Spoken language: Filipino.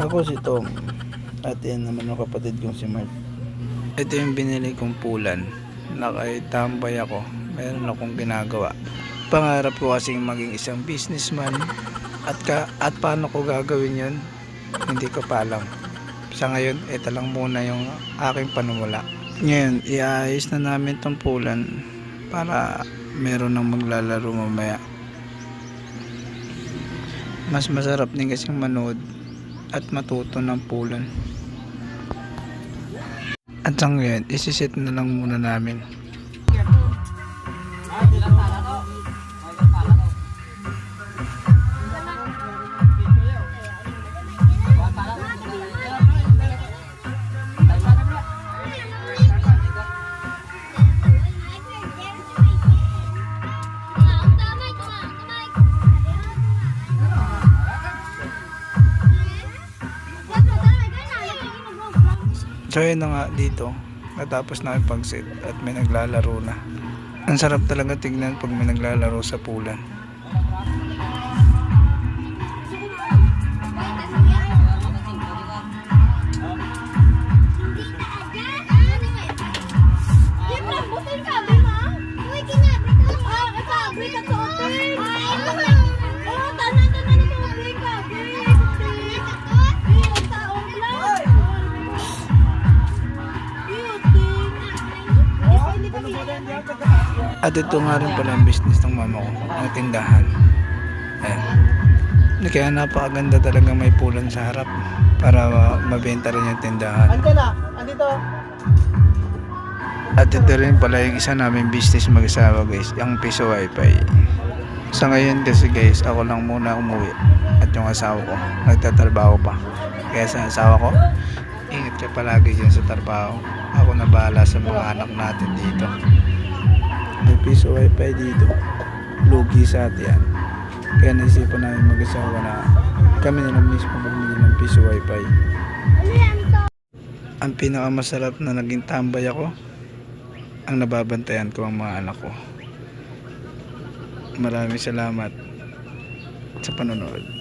Ako si Tom at yan naman ang kapatid kong si Mark. Ito yung binili kong pulan na kahit tambay ako, meron akong ginagawa. Pangarap ko kasing maging isang businessman at paano ko gagawin yun, hindi ko pa alam. Sa ngayon, ito lang muna yung aking panumula. Ngayon, iayos na namin tong pulan para meron nang maglalaro mamaya. Mas masarap din kasing manood at matuto ng pulan. At sa ngayon, isiset na lang muna namin. So yun na nga dito, natapos na pag-set at may naglalaro na. Ang sarap talaga tignan pag may naglalaro sa pulan. At ito nga rin pala ang business ng mama ko, ang tindahan. Ayan. Kaya napakaganda talaga may pulan sa harap para mabenta rin yung tindahan. Andito. At ito rin pala yung isa namin business mag-asawa guys, yung piso wifi. Sa ngayon kasi guys, ako lang muna umuwi at yung asawa ko nagtatrabaho pa. Kaya sa asawa ko, ingat ka palagi dyan sa trabaho. Ako na bahala sa mga anak natin dito. May piso wifi dito, lugi sa atin yan. Kaya naisipan namin mag-asawa na kami na lang mismo bumili ng piso wifi. Ang pinakamasarap na naging tambay ako, ang nababantayan ko ang mga anak ko. Maraming salamat sa panonood.